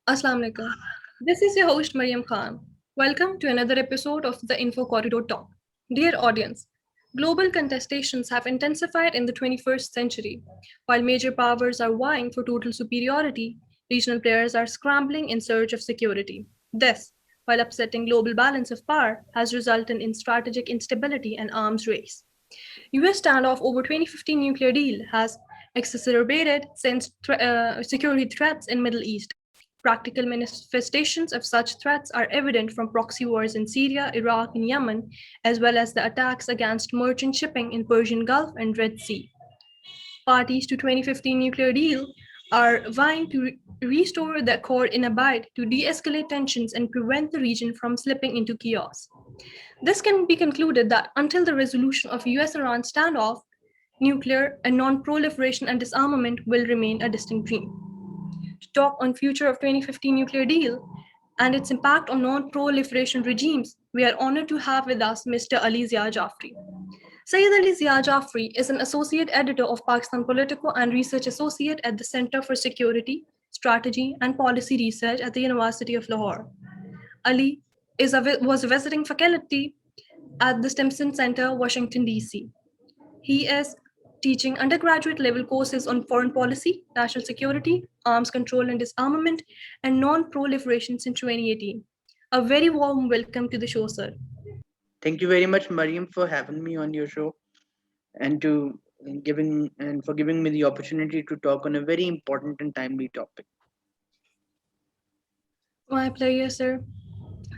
Assalamu alaikum. This is your host Maryam Khan. Welcome to another episode of the Info Corridor Talk. Dear audience, global contestations have intensified in the 21st century. While major powers are vying for total superiority, regional players are scrambling in search of security. This, while upsetting global balance of power, has resulted in strategic instability and arms race. US standoff over 2015 nuclear deal has exacerbated security threats in Middle East. Practical manifestations of such threats are evident from proxy wars in Syria, Iraq, and Yemen, as well as the attacks against merchant shipping in Persian Gulf and Red Sea. Parties to 2015 nuclear deal are vying to restore the accord in a bid to de-escalate tensions and prevent the region from slipping into chaos. This can be concluded that until the resolution of US-Iran standoff, nuclear and non-proliferation and disarmament will remain a distant dream. To talk on future of 2015 nuclear deal and its impact on non-proliferation regimes, we are honored to have with us Mr. Ali Zia Jaffrey. Syed Ali Zia Jaffrey is an associate editor of Pakistan Politico and research associate at the Center for Security, Strategy and Policy Research at the University of Lahore. Ali was a visiting faculty at the Stimson Center, Washington, D.C. He is teaching undergraduate level courses on foreign policy, national security, arms control and disarmament, and non proliferation since 2018. A very warm welcome to the show, sir. Thank you very much, Mariam, for having me on your show and to giving and for giving me the opportunity to talk on a very important and timely topic. My pleasure, sir.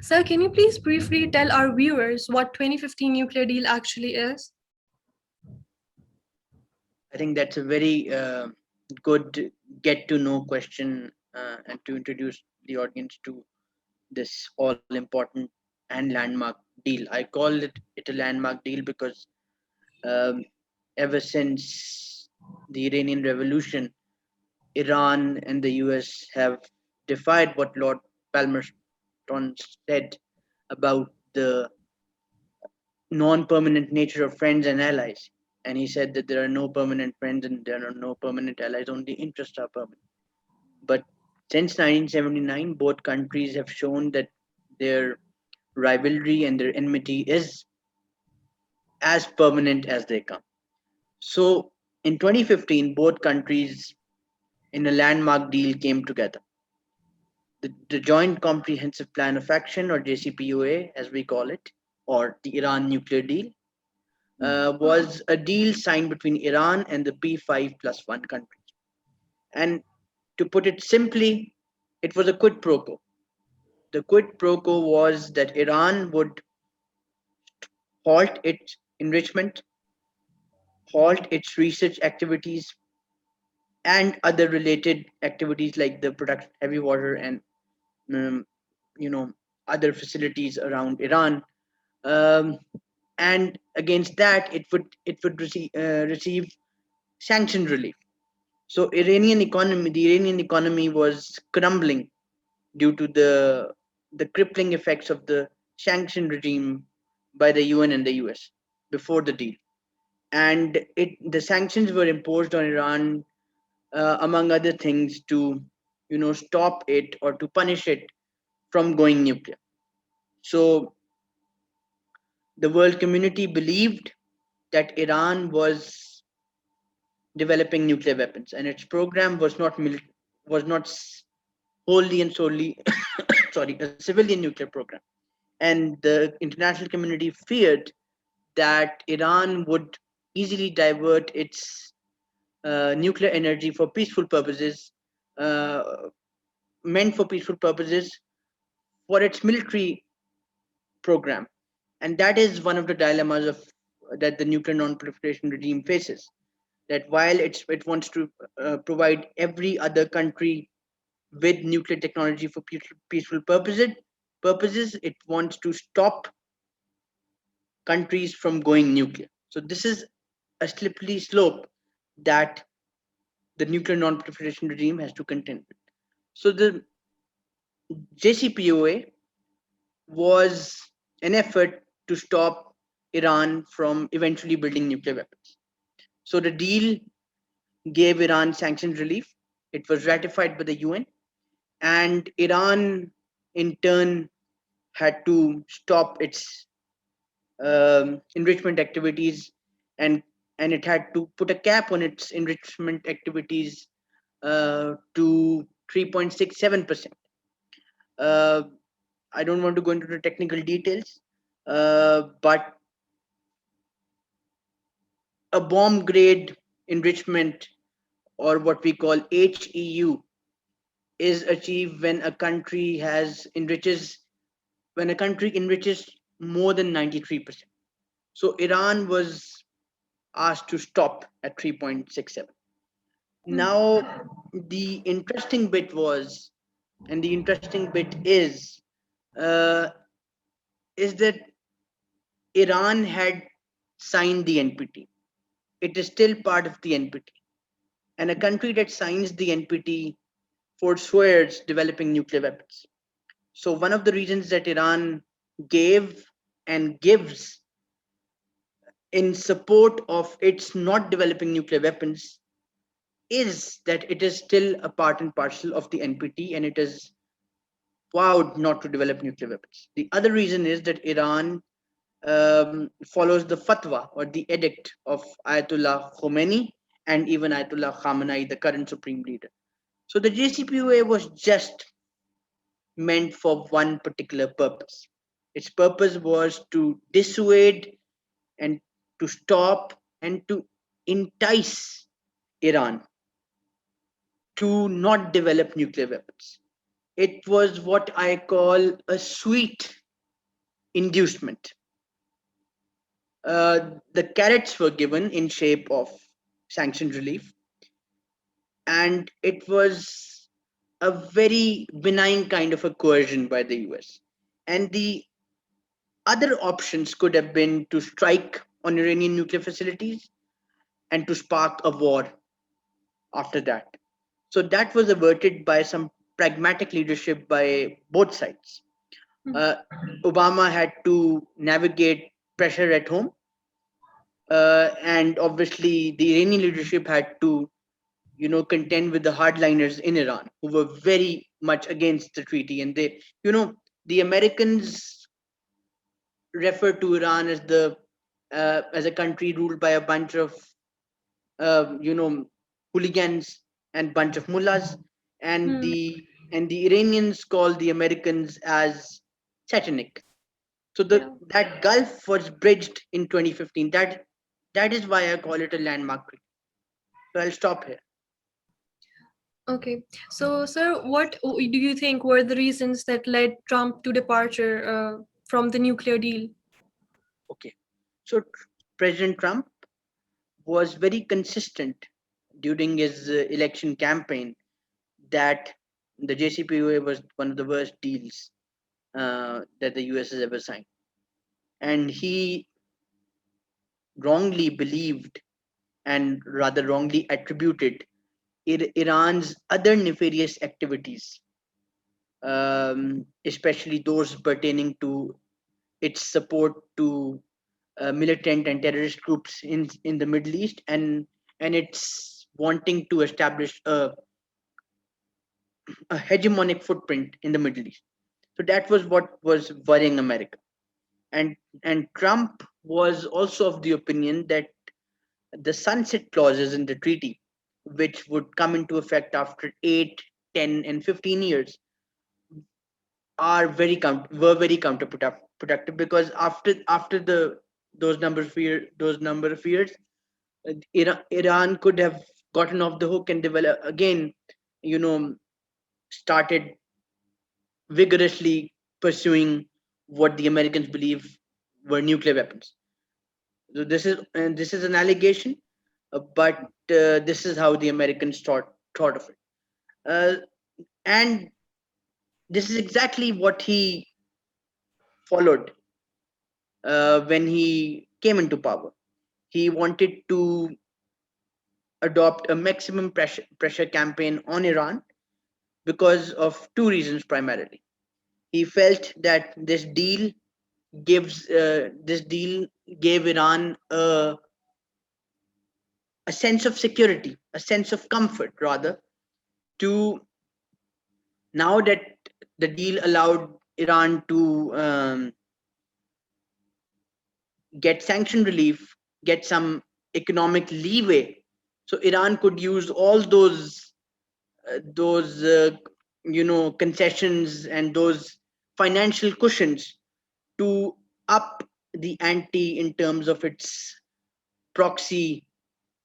Sir, can you please briefly tell our viewers what 2015 nuclear deal actually is? I think that's a very good get to know question and to introduce the audience to this all important and landmark deal. I call it a landmark deal because um, ever since the Iranian Revolution, Iran and the US have defied what Lord Palmerston said about the non permanent nature of friends and allies. And he said that there are no permanent friends and there are no permanent allies, only interests are permanent. But since 1979, both countries have shown that their rivalry and their enmity is as permanent as they come. So in 2015, both countries in a landmark deal came together. The Joint Comprehensive Plan of Action, or JCPOA as we call it, or the Iran nuclear deal, was a deal signed between Iran and the P5 plus one countries. And to put it simply, it was a quid pro quo. The quid pro quo was that Iran would halt its enrichment, halt its research activities, and other related activities like the production of heavy water and um, you know other facilities around Iran. Um, and against that, it would receive sanction relief. So the Iranian economy was crumbling due to the crippling effects of the sanction regime by the UN and the US before the deal. And the sanctions were imposed on Iran, among other things, to stop it or to punish it from going nuclear. So the world community believed that Iran was developing nuclear weapons, and its program was not wholly and solely sorry, a civilian nuclear program. And the international community feared that Iran would easily divert its nuclear energy for peaceful purposes, uh, meant for peaceful purposes, for its military program. And that is one of the dilemmas of that the nuclear non-proliferation regime faces. That while it wants to provide every other country with nuclear technology for peaceful purposes, it wants to stop countries from going nuclear. So this is a slippery slope that the nuclear non-proliferation regime has to contend with. So the JCPOA was an effort to stop Iran from eventually building nuclear weapons. So the deal gave Iran sanctions relief. It was ratified by the UN, and Iran in turn had to stop its enrichment activities, and it had to put a cap on its enrichment activities to 3.67%. Uh, I don't want to go into the technical details, but a bomb grade enrichment, or what we call HEU, is achieved when a country enriches more than 93%. So Iran was asked to stop at 3.67. Hmm. Now, the interesting bit was, and the interesting bit uh, is that Iran had signed the NPT. It is still part of the NPT. And a country that signs the NPT forswears developing nuclear weapons. So, one of the reasons that Iran gave and gives in support of its not developing nuclear weapons is that it is still a part and parcel of the NPT, and it is vowed not to develop nuclear weapons. The other reason is that Iran follows the fatwa or the edict of Ayatollah Khomeini and even Ayatollah Khamenei, the current supreme leader. So the JCPOA was just meant for one particular purpose. Its purpose was to dissuade and to stop and to entice Iran to not develop nuclear weapons. It was what I call a sweet inducement. The carrots were given in shape of sanction relief, and it was a very benign kind of a coercion by the US. And the other options could have been to strike on Iranian nuclear facilities and to spark a war after that. So that was averted by some pragmatic leadership by both sides. Uh, Obama had to navigate pressure at home, and obviously the Iranian leadership had to, contend with the hardliners in Iran who were very much against the treaty, and the Americans refer to Iran as the as a country ruled by a bunch of uh, you know hooligans and bunch of mullahs, and Hmm. the Iranians call the Americans as satanic. So Yeah. that gulf was bridged in 2015. That is why I call it a landmark. So I'll stop here. Okay. So, sir, what do you think were the reasons that led Trump to departure from the nuclear deal? Okay. So President Trump was very consistent during his election campaign that the JCPOA was one of the worst deals that the US has ever signed. And he wrongly believed and rather wrongly attributed Iran's other nefarious activities, especially those pertaining to its support to militant and terrorist groups in the Middle East, and its wanting to establish a hegemonic footprint in the Middle East. So that was what was worrying America. And Trump was also of the opinion that the sunset clauses in the treaty, which would come into effect after 8, 10, and 15 years, were very counterproductive, because after those number of years, Iran could have gotten off the hook and develop again, you know, started vigorously pursuing what the Americans believe were nuclear weapons. So this is an allegation, but this is how the Americans thought of it, and this is exactly what he followed when he came into power. He wanted to adopt a maximum pressure campaign on Iran because of two reasons primarily. He felt that this deal gave Iran a sense of security, a sense of comfort rather, to Now that the deal allowed Iran to get sanction relief, get some economic leeway, so Iran could use all those concessions and those financial cushions to up the ante in terms of its proxy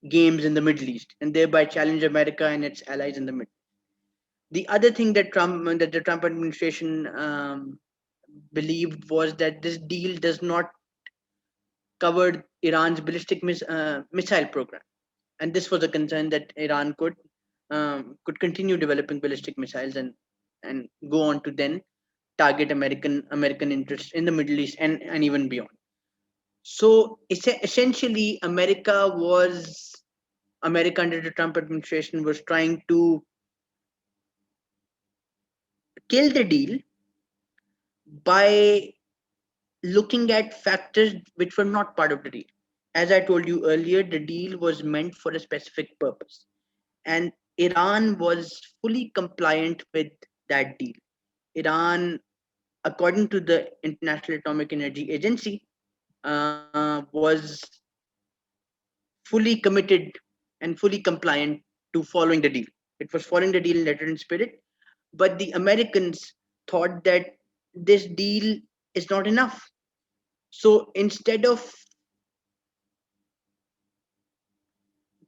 games in the Middle East, and thereby challenge America and its allies in the Middle. The other thing that the Trump administration believed was that this deal does not cover Iran's missile program, and this was a concern that Iran could continue developing ballistic missiles and go on to then target American interests in the Middle East and even beyond. So essentially, America under the Trump administration was trying to kill the deal by looking at factors which were not part of the deal. As I told you earlier, the deal was meant for a specific purpose, and Iran was fully compliant with that deal. Iran, according to the International Atomic Energy Agency, was fully committed and fully compliant to following the deal. It was following the deal in letter and spirit, but the Americans thought that this deal is not enough. So instead of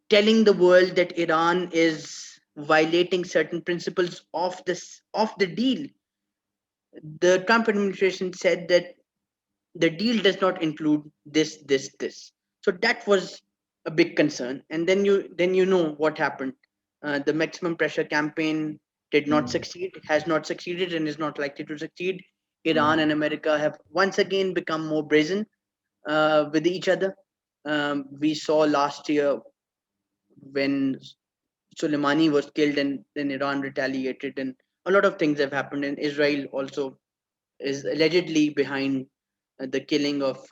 telling the world that Iran is violating certain principles of the deal, the Trump administration said that the deal does not include this. So that was a big concern. And then you know what happened. The maximum pressure campaign did not succeed, has not succeeded, and is not likely to succeed. Iran and America have once again become more brazen with each other. We saw last year when Soleimani was killed, and then Iran retaliated, and a lot of things have happened. And Israel also is allegedly behind the killing of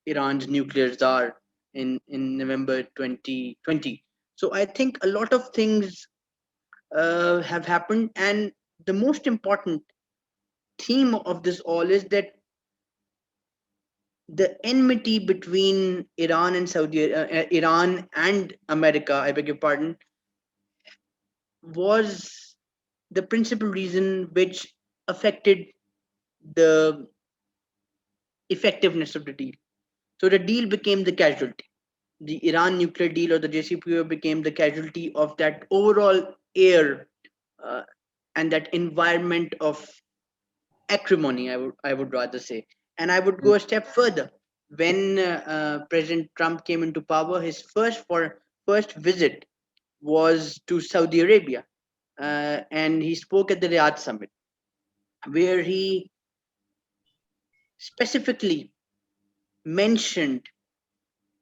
Iran's nuclear czar in November 2020. So I think a lot of things have happened, and the most important theme of this all is that the enmity between Iran and America, I beg your pardon, was the principal reason which affected the effectiveness of the deal. So the deal became the casualty. The Iran nuclear deal or the JCPOA became the casualty of that overall air uh, and that environment of acrimony. I would rather say, and I would go a step further. When President Trump came into power, his first visit was to Saudi Arabia, and he spoke at the Riyadh summit, where he specifically mentioned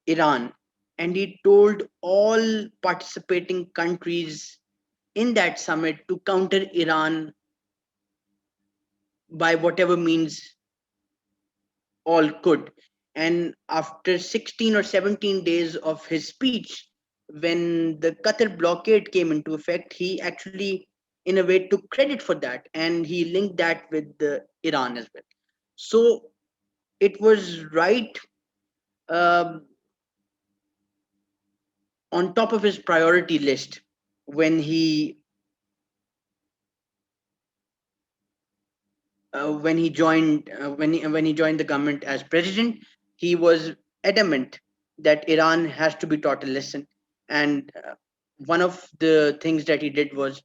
Iran, and he told all participating countries in that summit to counter Iran by whatever means all could. And after 16 or 17 days of his speech, when the Qatar blockade came into effect, he actually, in a way, took credit for that, and he linked that with Iran as well. So it was right um, on top of his priority list when he joined the government as president. He was adamant that Iran has to be taught a lesson, and one of the things that he did was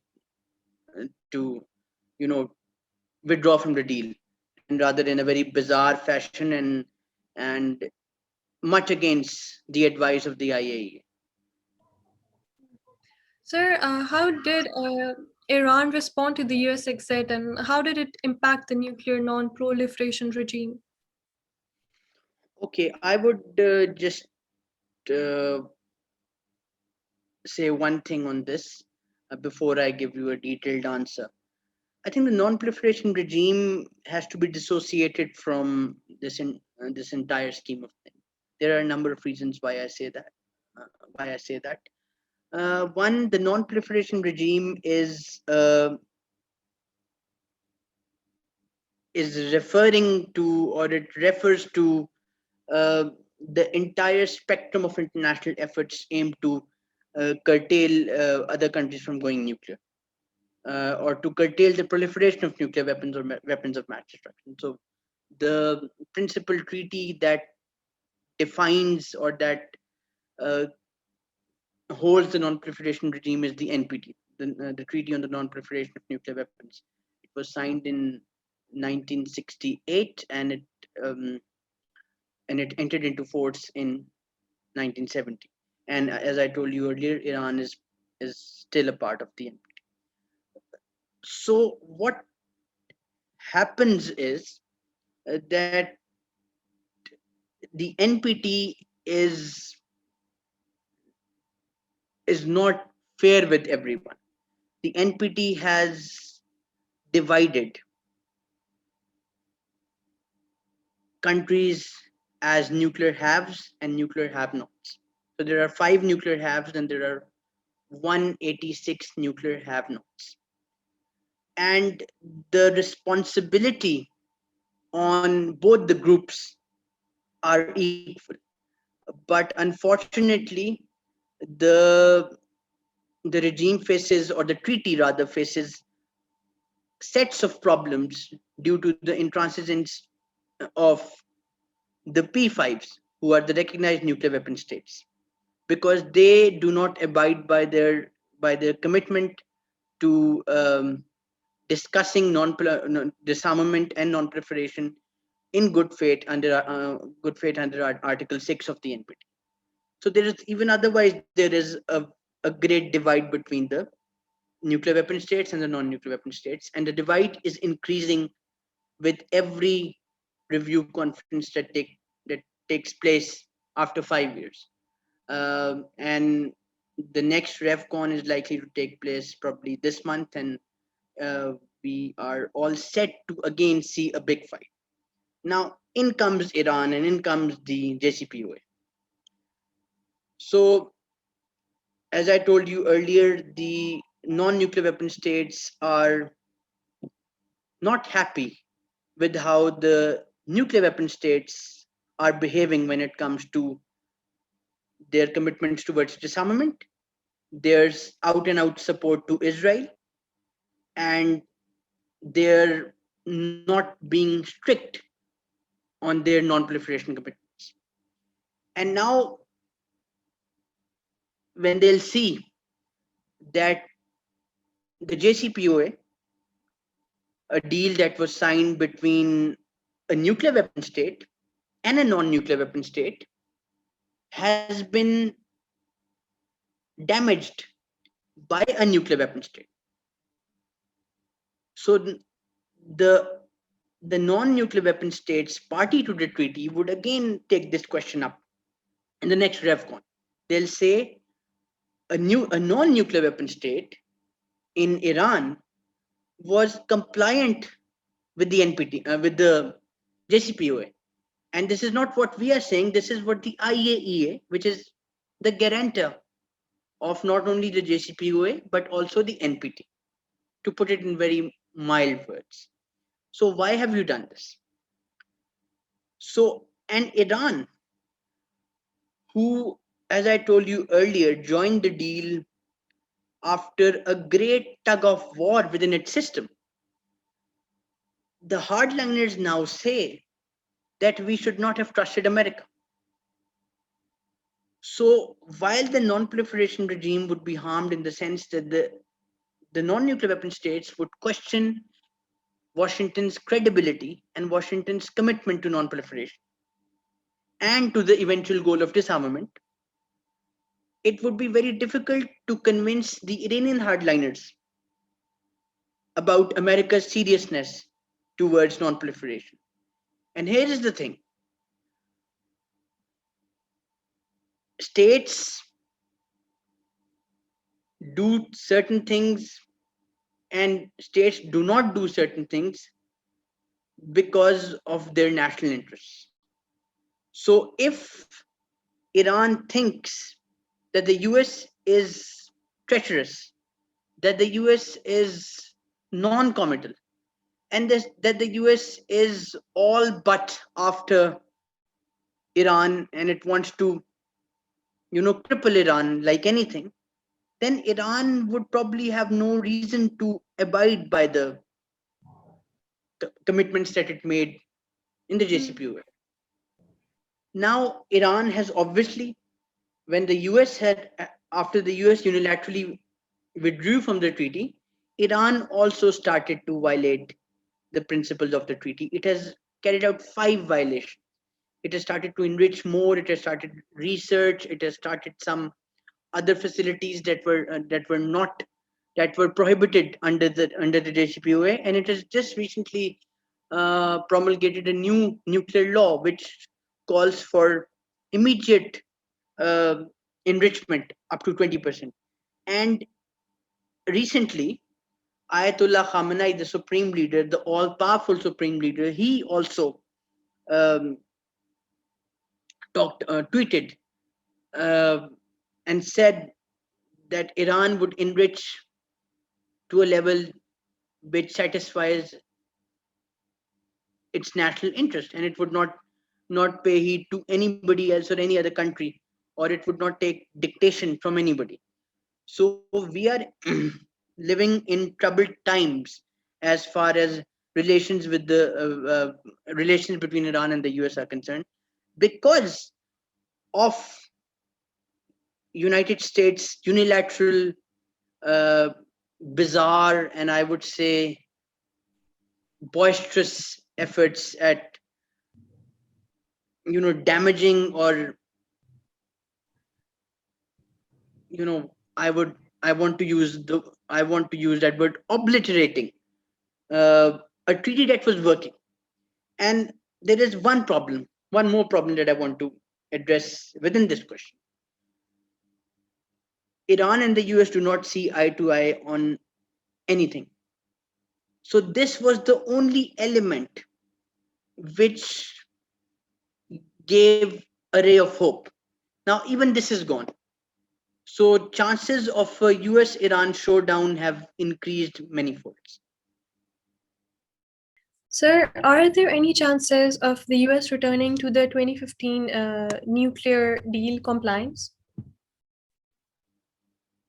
to you know withdraw from the deal, and rather in a very bizarre fashion and much against the advice of the IAEA. Sir, how did Iran respond to the US exit and how did it impact the nuclear non proliferation regime? Okay, I would just uh, say one thing on this before I give you a detailed answer. I think the non-proliferation regime has to be dissociated from this entire scheme of things. There are a number of reasons why I say that. Why I say that. One, the non-proliferation regime is is referring to, or it refers to, uh, the entire spectrum of international efforts aimed to curtail other countries from going nuclear, or to curtail the proliferation of nuclear weapons or weapons of mass destruction. So, the principal treaty that defines, or that uh, holds the non-proliferation regime, is the NPT, the Treaty on the Non-Proliferation of Nuclear Weapons. It was signed in 1968, um, and it entered into force in 1970. And as I told you earlier, Iran is still a part of the NPT. So what happens is that the NPT is not fair with everyone. The NPT has divided countries as nuclear haves and nuclear have-nots. So there are five nuclear haves and there are 186 nuclear have-nots. And the responsibility on both the groups are equal. But unfortunately, the the regime faces, or the treaty rather faces, sets of problems due to the intransigence of the P5s, who are the recognized nuclear weapon states, because they do not abide by their commitment to discussing disarmament and non-proliferation in good faith under Article 6 of the NPT. So there is, even otherwise, there is a great divide between the nuclear weapon states and the non-nuclear weapon states, and the divide is increasing with every review conference that takes place after 5 years. And the next RevCon is likely to take place probably this month, and uh, we are all set to again see a big fight. Now, in comes Iran, and in comes the JCPOA. So, as I told you earlier, the non-nuclear weapon states are not happy with how the nuclear weapon states are behaving when it comes to their commitments towards disarmament. There's out and out support to Israel, and they're not being strict on their non-proliferation commitments. And now, when they'll see that the JCPOA, a deal that was signed between a nuclear weapon state and a non-nuclear weapon state, has been damaged by a nuclear weapon state. So the the non-nuclear weapon states party to the treaty would again take this question up in the next RevCon. They'll say a non-nuclear weapon state in Iran was compliant with the NPT, with the JCPOA. And this is not what we are saying. This is what the IAEA, which is the guarantor of not only the JCPOA but also the NPT, to put it in very mild words. So why have you done this? So, and Iran, who, as I told you earlier, joined the deal after a great tug of war within its system, the hardliners now say that we should not have trusted America. So, while the non-proliferation regime would be harmed in the sense that the non-nuclear weapon states would question Washington's credibility and Washington's commitment to non-proliferation and to the eventual goal of disarmament, it would be very difficult to convince the Iranian hardliners about America's seriousness towards non-proliferation. And here is the thing: states do certain things, and states do not do certain things because of their national interests. So if Iran thinks that the US is treacherous, that the US is non committal, and that the US is all but after Iran, and it wants to, cripple Iran like anything, then Iran would probably have no reason to abide by the commitments that it made in the JCPOA. Now, Iran has obviously, when the US had, after the US unilaterally withdrew from the treaty, Iran also started to violate the principles of the treaty. It has carried out 5 violations. It has started to enrich more. It has started research. It has started some other facilities that were prohibited under the JCPOA, and it has just recently promulgated a new nuclear law which calls for immediate uh, enrichment up to 20%. And recently, Ayatollah Khamenei, the supreme leader, the all-powerful supreme leader, he also um, tweeted uh, and said that Iran would enrich to a level which satisfies its national interest, and it would not pay heed to anybody else or any other country, or it would not take dictation from anybody. So we are living in troubled times as far as relations between Iran and the US are concerned, because of United States unilateral, uh, bizarre, and I would say boisterous efforts at, damaging, or, you know i would I want to use that word, obliterating a treaty that was working. And there is one more problem that I want to address within this question. Iran and the US do not see eye to eye on anything. So this was the only element which gave a ray of hope. Now even this is gone. So chances of a US Iran showdown have increased many folds. Sir, are there any chances of the US returning to the 2015 nuclear deal compliance?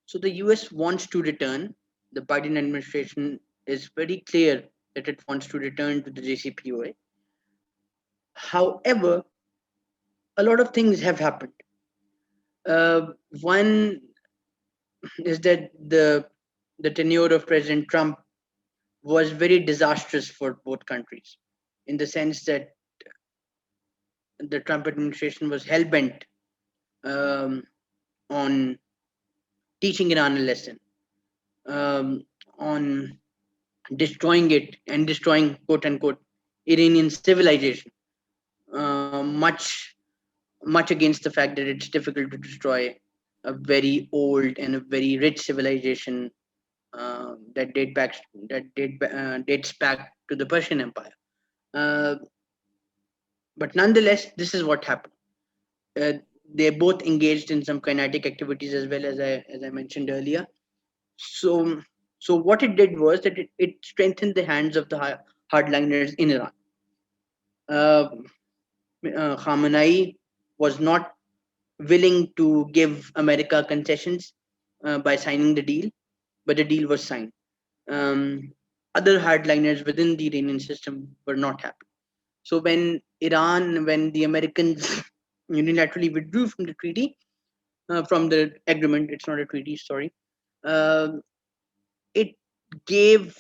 So the US wants to return. The Biden administration is very clear that it wants to return to the JCPOA. However, a lot of things have happened. One is that the tenure of President Trump was very disastrous for both countries, in the sense that the Trump administration was hell bent um, on teaching Iran a lesson, um, on destroying it and destroying, quote unquote, Iranian civilization. Much against the fact that it's difficult to destroy a very old and a very rich civilization that dates back to the Persian Empire. Uh, but nonetheless, this is what happened. Uh, they both engaged in some kinetic activities, as well as I mentioned earlier. So so what it did was that it strengthened the hands of the hardliners in Iran. Uh, Khamenei was not willing to give America concessions by signing the deal, but the deal was signed. Um, Other hardliners within the Iranian system were not happy. So when the Americans unilaterally withdrew from the treaty, from the agreement, it's not a treaty, sorry, uh, it gave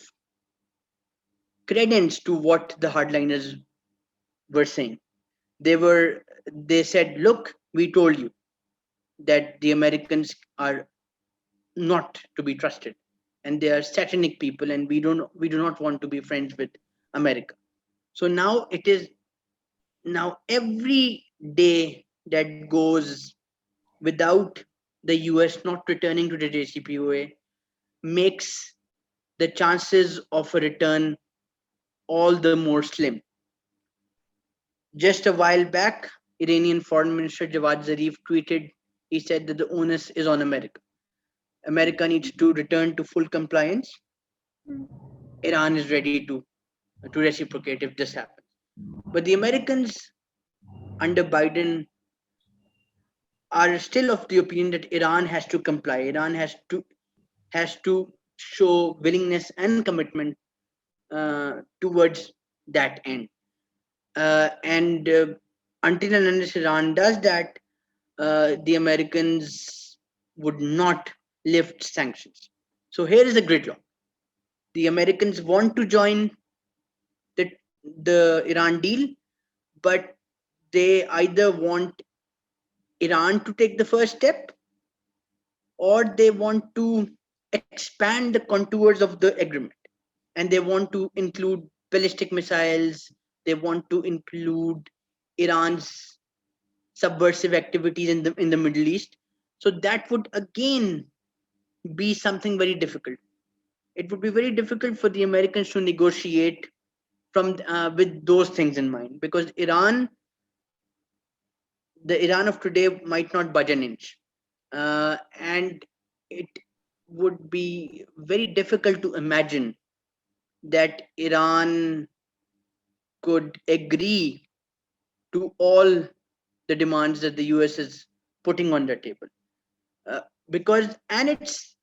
credence to what the hardliners were saying. They said, look, we told you that the Americans are not to be trusted, and they are satanic people, and we do not want to be friends with America. So now every day that goes without the US not returning to the JCPOA makes the chances of a return all the more slim. Just a while back, Iranian Foreign Minister Javad Zarif tweeted, he said that the onus is on America. America needs to return to full compliance. Iran is ready to to reciprocate if this happens. But the Americans under Biden are still of the opinion that Iran has to comply. Iran has to show willingness and commitment towards that end. And until and unless Iran does that, the Americans would not lift sanctions. So here is a gridlock. The Americans want to join the Iran deal, but they either want Iran to take the first step, or they want to expand the contours of the agreement, and they want to include ballistic missiles. They want to include Iran's subversive activities in the Middle East. So that would again be something very difficult. It would be very difficult for the Americans to negotiate from with those things in mind, because the Iran of today might not budge an inch, and it would be very difficult to imagine that Iran could agree to all the demands that the US is putting on the table. Uh, because, and it's,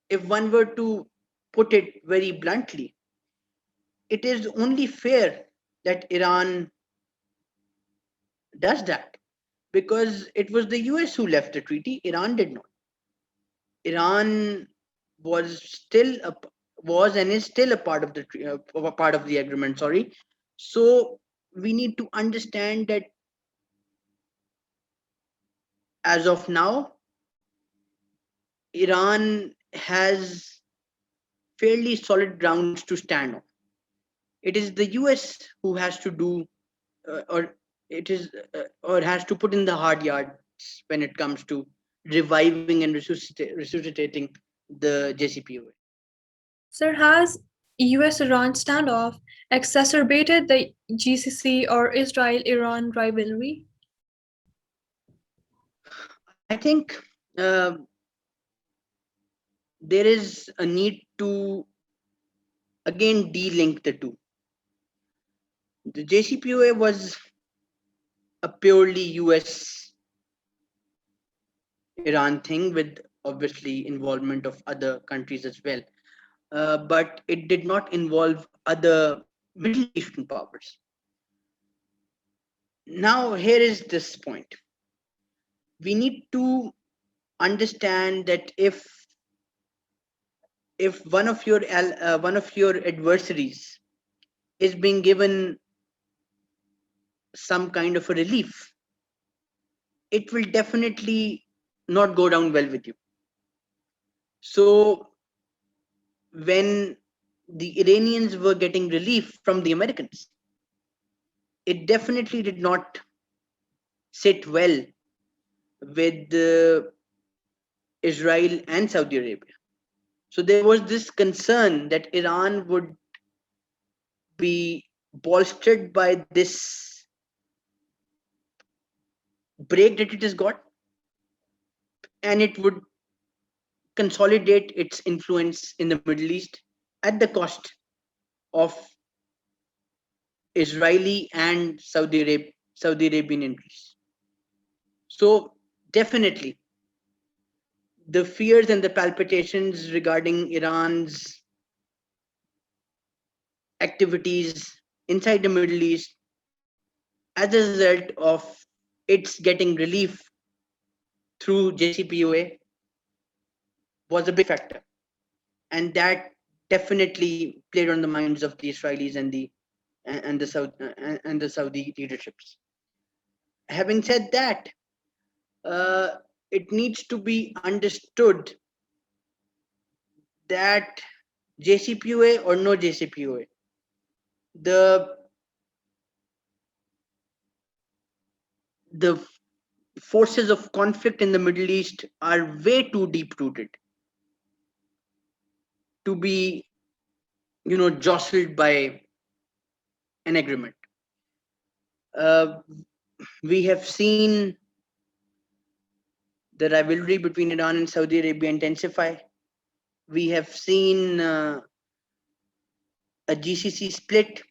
if one were to put it very bluntly, it is only fair that Iran does that, because it was the US who left the treaty, Iran did not. Iran was still a was and is still a part of a part of the agreement. Sorry, so we need to understand that as of now, Iran has fairly solid grounds to stand on. It is the US who has to do, or it is, or has to put in the hard yards when it comes to reviving and resuscitating the JCPOA. Sir, has US Iran standoff exacerbated the GCC or Israel Iran rivalry? I think uh, there is a need to again de-link the two. The JCPOA was a purely US Iran thing, with obviously involvement of other countries as well. But it did not involve other Middle Eastern powers. Now, here is this point. We need to understand that if one of your adversaries is being given some kind of a relief, it will definitely not go down well with you. So when the Iranians were getting relief from the Americans, it definitely did not sit well with Israel and Saudi Arabia. So there was this concern that Iran would be bolstered by this break that it has got, and it would consolidate its influence in the Middle East at the cost of Israeli and Saudi Arabian interests. So definitely, the fears and the palpitations regarding Iran's activities inside the Middle East as a result of its getting relief through JCPOA was a big factor, and that definitely played on the minds of the Israelis and the Saudi leaderships. Having said that, uh, it needs to be understood that JCPOA or no JCPOA, the the forces of conflict in the Middle East are way too deep rooted to be, jostled by an agreement. Uh, we have seen the rivalry between Iran and Saudi Arabia intensify. We have seen a GCC split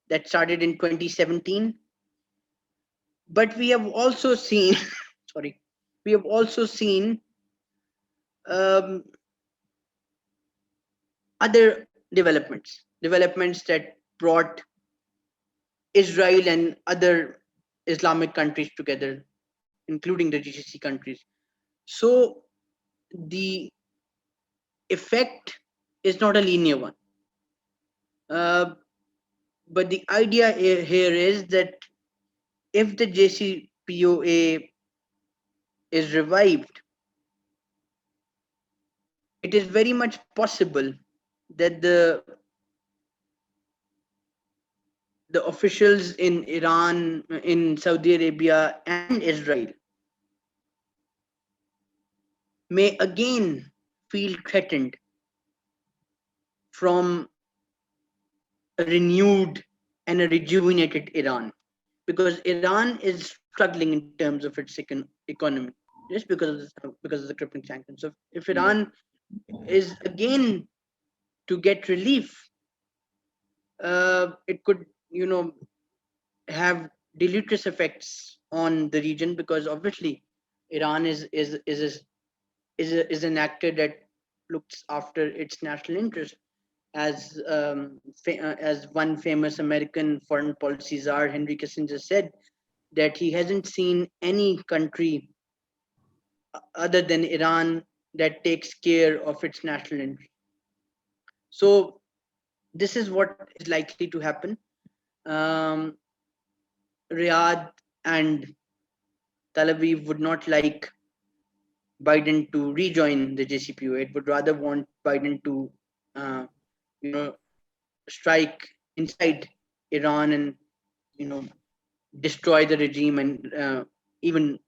that started in 2017. But we have also seen, sorry, we have also seen um, other developments that brought Israel and other Islamic countries together, including the GCC countries. So the effect is not a linear one. Uh, but the idea here is that if the JCPOA is revived, it is very much possible that the officials in Iran, in Saudi Arabia, and Israel may again feel threatened from a renewed and a rejuvenated Iran, because Iran is struggling in terms of its economy just because of the crippling sanctions. So if Iran is again to get relief, it could, have deleterious effects on the region, because obviously Iran is an actor that looks after its national interest. As one famous American foreign policy czar, Henry Kissinger, said that he hasn't seen any country other than Iran that takes care of its national interest. So this is what is likely to happen. Um, Riyadh and Tel Aviv would not like Biden to rejoin the JCPOA. It would rather want Biden to, uh, you know, strike inside Iran and, you know, destroy the regime, and even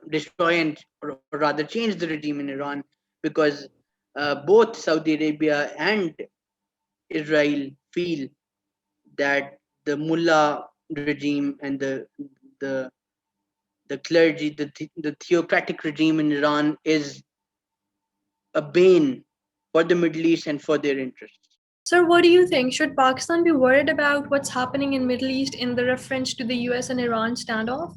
destroy or rather change the regime in Iran, because both Saudi Arabia and Israel feel that the mullah regime and the the clergy, the theocratic regime in Iran is a bane for the Middle East and for their interests. Sir, what do you think? Should Pakistan be worried about what's happening in Middle East in the reference to the US and Iran standoff?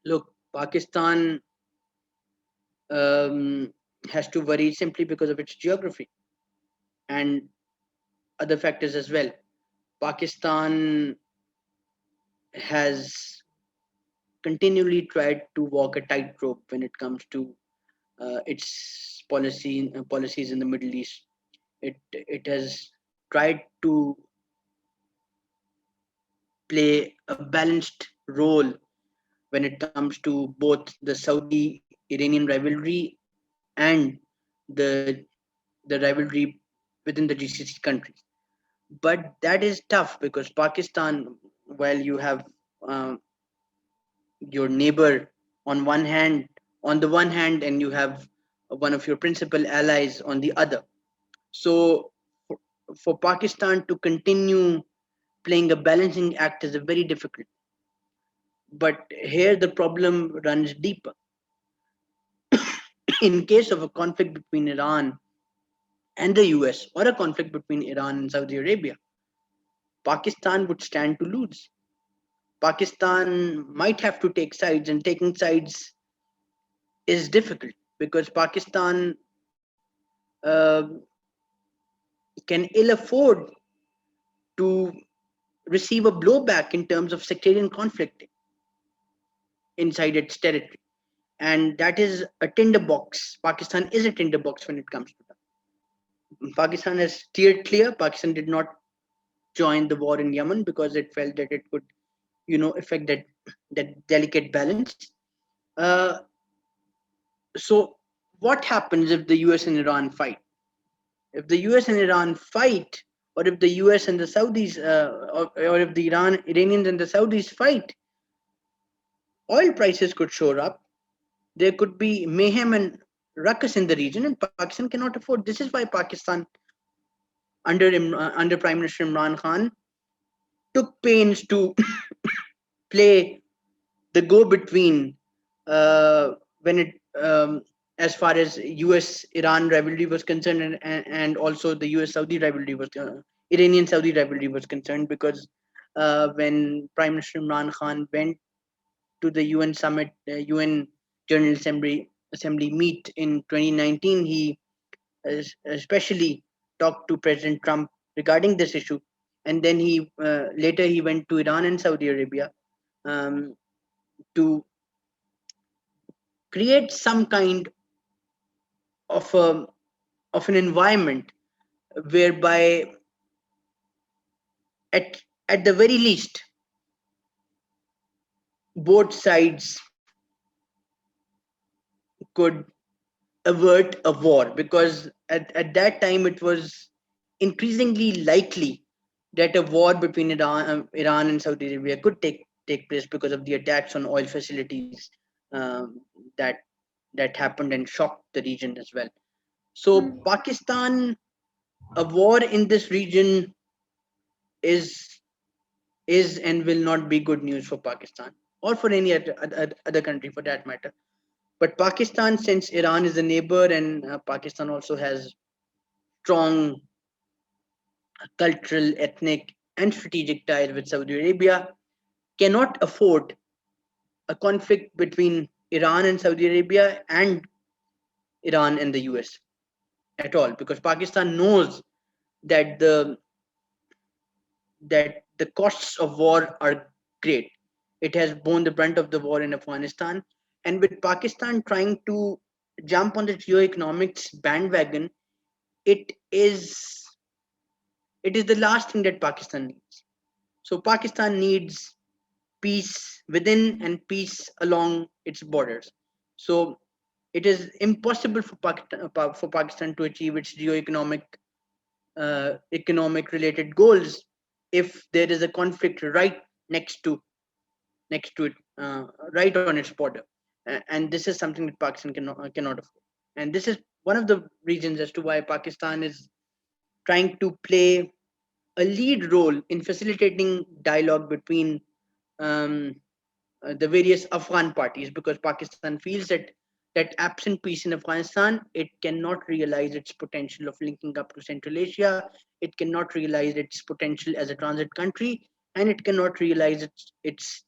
Look, Pakistan um, has to worry simply because of its geography and other factors as well. Pakistan has continually tried to walk a tightrope when it comes to its policies in the Middle East. It has tried to play a balanced role when it comes to both the Saudi Iranian rivalry and the the rivalry within the GCC countries. But that is tough because Pakistan, while you have um, your neighbor on on the one hand, and you have one of your principal allies on the other. So for, for Pakistan to continue playing a balancing act is a very difficult. But here the problem runs deeper. In case of a conflict between Iran and the US, or a conflict between Iran and Saudi Arabia, Pakistan would stand to lose. Pakistan might have to take sides, and taking sides is difficult because Pakistan uh, can ill afford to receive a blowback in terms of sectarian conflict inside its territory. And that is a tinderbox. Pakistan is a tinderbox when it comes to that. Pakistan has steered clear. Pakistan did not join the war in Yemen because it felt that it could, affect that delicate balance. Uh, so, what happens if the US and Iran fight? If the US and Iran fight, or if the US and the Saudis, or if the Iranians and the Saudis fight, oil prices could shore up. There could be mayhem and ruckus in the region, and Pakistan cannot afford. This is why Pakistan, under Prime Minister Imran Khan, took pains to play the go between when it as far as US Iran rivalry was concerned, and also the US Saudi rivalry was Iranian Saudi rivalry was concerned, because when Prime Minister Imran Khan went to the UN summit, UN General Assembly meet in 2019, he especially talked to President Trump regarding this issue, and then he later he went to Iran and Saudi Arabia um, to create some kind of of an environment whereby at the very least both sides could avert a war, because at that time it was increasingly likely that a war between Iran and Saudi Arabia could take place because of the attacks on oil facilities um, that that happened and shocked the region as well. So Hmm. Pakistan, a war in this region is is and will not be good news for Pakistan or for any other country for that matter. But Pakistan, since Iran is a neighbor, and Pakistan also has strong cultural, ethnic, and strategic ties with Saudi Arabia, cannot afford a conflict between Iran and Saudi Arabia and Iran and the US at all, because Pakistan knows that the costs of war are great. It has borne the brunt of the war in Afghanistan, and with Pakistan trying to jump on the geoeconomics bandwagon, it is it is the last thing that Pakistan needs. So Pakistan needs peace within and peace along its borders. So it is impossible for Pakistan to achieve its geoeconomic economic related goals if there is a conflict right next to it, right on its border. And this is something that Pakistan cannot afford. And this is one of the reasons as to why Pakistan is trying to play a lead role in facilitating dialogue between um, the various Afghan parties, because Pakistan feels that absent peace in Afghanistan, it cannot realize its potential of linking up to Central Asia. It cannot realize its potential as a transit country, and it cannot realize its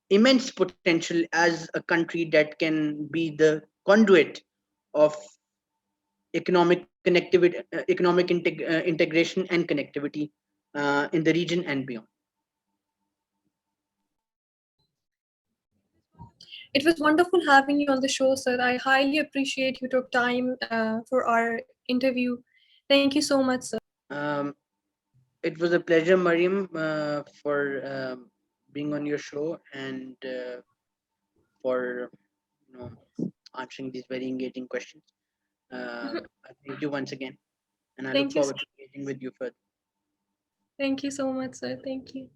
immense potential as a country that can be the conduit of integration and connectivity in the region and beyond. It was wonderful having you on the show, sir. I highly appreciate you took time for our interview. Thank you so much, sir. Um, it was a pleasure, Mariam, for being on your show, and for answering these very engaging questions. Thank you once again, and I look Thank you. forward to engaging with you further. Thank you so much, sir. Thank you.